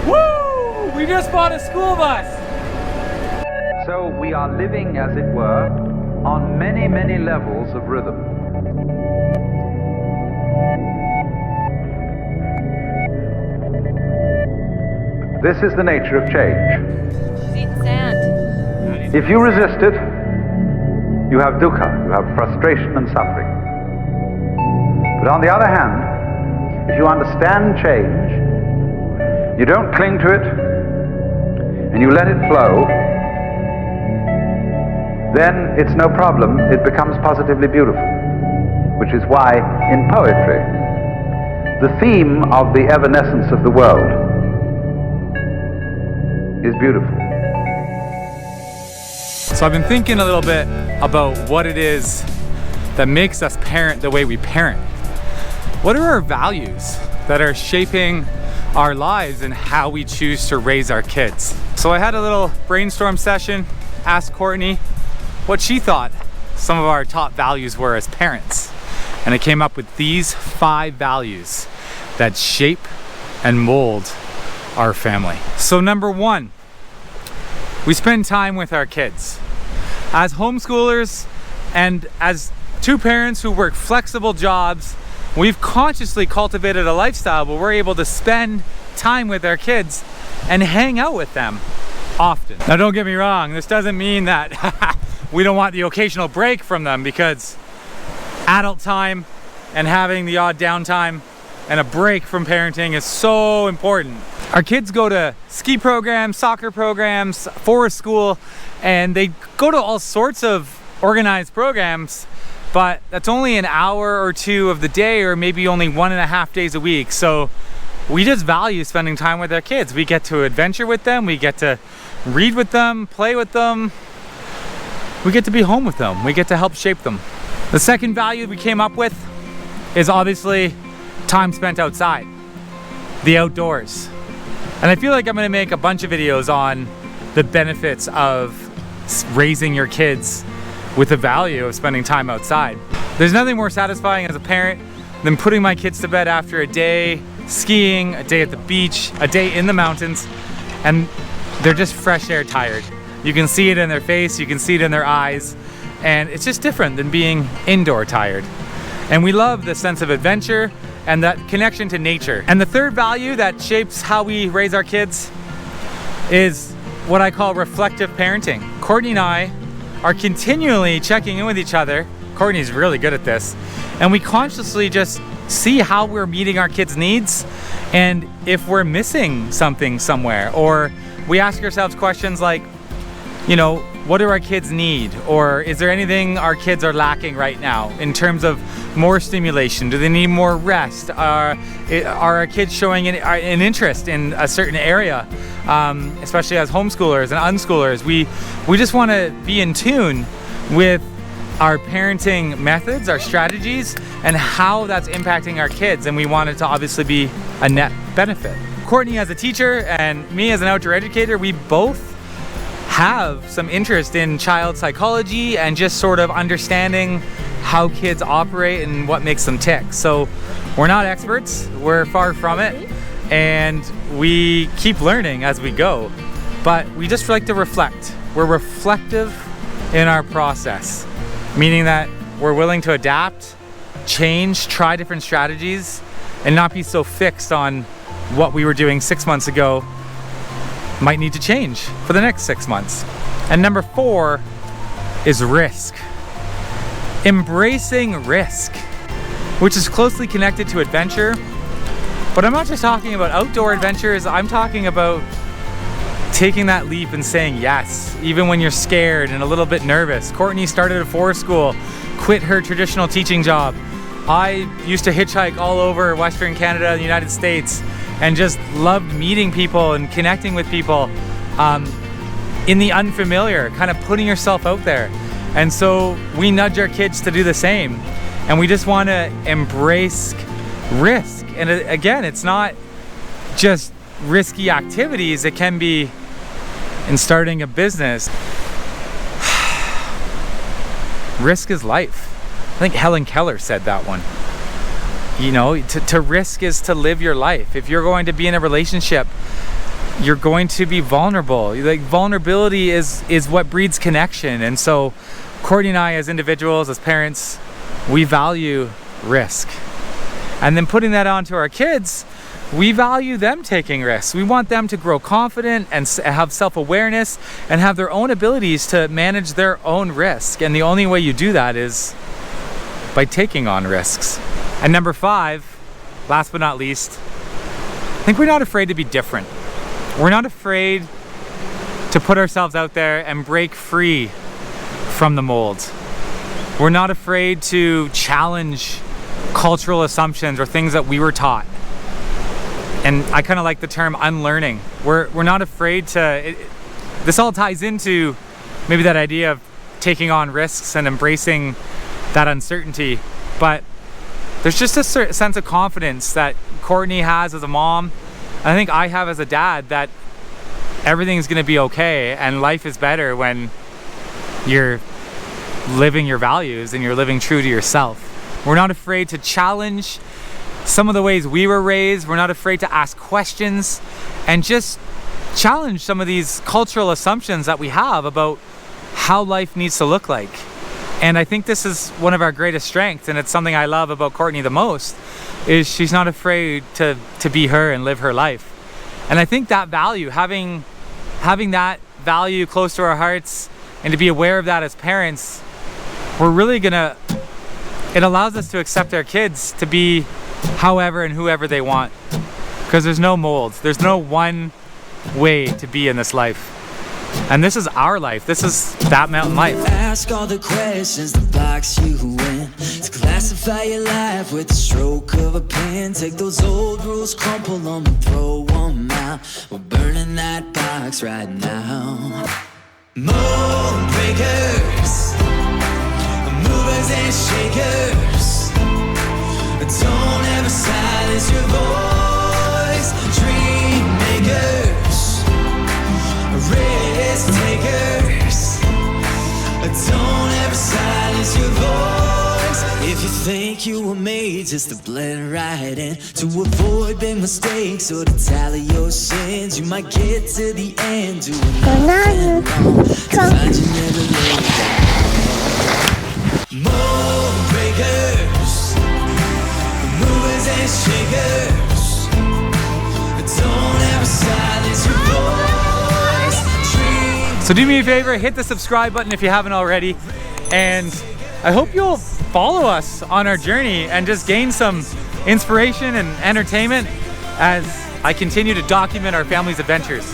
Woo! We just bought a school bus. So we are living, as it were, on many, many levels of rhythm. This is the nature of change. She's eating sand. If you resist it, you have dukkha, you have frustration and suffering. But on the other hand, if you understand change, you don't cling to it, and you let it flow, then it's no problem. It becomes positively beautiful, which is why in poetry, the theme of the evanescence of the world is beautiful. So I've been thinking a little bit about what it is that makes us parent the way we parent. What are our values that are shaping our lives and how we choose to raise our kids? So I had a little brainstorm session, asked Courtney what she thought some of our top values were as parents. And I came up with these 5 values that shape and mold our family. So number 1, we spend time with our kids. As homeschoolers and as 2 parents who work flexible jobs, we've consciously cultivated a lifestyle where we're able to spend time with our kids and hang out with them often. Now don't get me wrong, this doesn't mean that we don't want the occasional break from them, because adult time and having the odd downtime and a break from parenting is so important. Our kids go to ski programs, soccer programs, forest school, and they go to all sorts of organized programs, but that's only an hour or 2 of the day, or maybe only 1.5 days a week. So we just value spending time with our kids. We get to adventure with them, we get to read with them, play with them, we get to be home with them, we get to help shape them. The second value we came up with is obviously time spent outside, the outdoors. And I feel like I'm gonna make a bunch of videos on the benefits of raising your kids with the value of spending time outside. There's nothing more satisfying as a parent than putting my kids to bed after a day skiing, a day at the beach, a day in the mountains, and they're just fresh air tired. You can see it in their face, you can see it in their eyes, and it's just different than being indoor tired. And we love the sense of adventure and that connection to nature. And the third value that shapes how we raise our kids is what I call reflective parenting. Courtney and I are continually checking in with each other. Courtney's really good at this. And we consciously just see how we're meeting our kids' needs and if we're missing something somewhere. Or we ask ourselves questions like, you know, what do our kids need? Or is there anything our kids are lacking right now in terms of more stimulation? Do they need more rest? Are our kids showing an interest in a certain area? Especially as homeschoolers and unschoolers, we just want to be in tune with our parenting methods, our strategies, and how that's impacting our kids. And we want it to obviously be a net benefit. Courtney as a teacher and me as an outdoor educator, we both have some interest in child psychology and just sort of understanding how kids operate and what makes them tick. So we're not experts, we're far from it, and we keep learning as we go, but we just like to reflect. We're reflective in our process, meaning that we're willing to adapt, change, try different strategies, and not be so fixed on what we were doing 6 months ago might need to change for the next 6 months. And number 4 is risk. Embracing risk, which is closely connected to adventure. But I'm not just talking about outdoor adventures, I'm talking about taking that leap and saying yes, even when you're scared and a little bit nervous. Courtney started a forest school, quit her traditional teaching job. I used to hitchhike all over Western Canada and the United States and just loved meeting people and connecting with people in the unfamiliar, kind of putting yourself out there. And so we nudge our kids to do the same. And we just want to embrace risk. And again, it's not just risky activities. It can be in starting a business. Risk is life. I think Helen Keller said that one. You know, to risk is to live your life. If you're going to be in a relationship, you're going to be vulnerable. Like, vulnerability is what breeds connection. And so Courtney and I, as individuals, as parents, we value risk. And then putting that onto our kids, we value them taking risks. We want them to grow confident and have self-awareness and have their own abilities to manage their own risk. And the only way you do that is by taking on risks. And number 5, last but not least, I think we're not afraid to be different. We're not afraid to put ourselves out there and break free from the mold. We're not afraid to challenge cultural assumptions or things that we were taught. And I kind of like the term unlearning. We're not afraid to, this all ties into maybe that idea of taking on risks and embracing that uncertainty. But there's just a certain sense of confidence that Courtney has as a mom, and I think I have as a dad, that everything's gonna be okay and life is better when you're living your values and you're living true to yourself. We're not afraid to challenge some of the ways we were raised. We're not afraid to ask questions and just challenge some of these cultural assumptions that we have about how life needs to look like. And I think this is one of our greatest strengths, and it's something I love about Courtney the most, is she's not afraid to be her and live her life. And I think that value, having that value close to our hearts and to be aware of that as parents, we're really gonna, it allows us to accept our kids to be however and whoever they want, because there's no mold. There's no one way to be in this life. And this is our life. This is that mountain life. Ask all the questions that box you in. To classify your life with the stroke of a pen. Take those old rules, crumple them and throw them out. We're burning that box right now. Mold breakers, movers and shakers. Don't ever silence your voice. Dream makers, risk takers. Don't ever silence your voice. If you think you were made just to blend right in, to avoid big mistakes or to tally your sins, you might get to the end doing nothing wrong, to find you never laid down. Mold breakers, movers and shakers. Don't ever silence your voice. So do me a favor, hit the subscribe button if you haven't already, and I hope you'll follow us on our journey and just gain some inspiration and entertainment as I continue to document our family's adventures.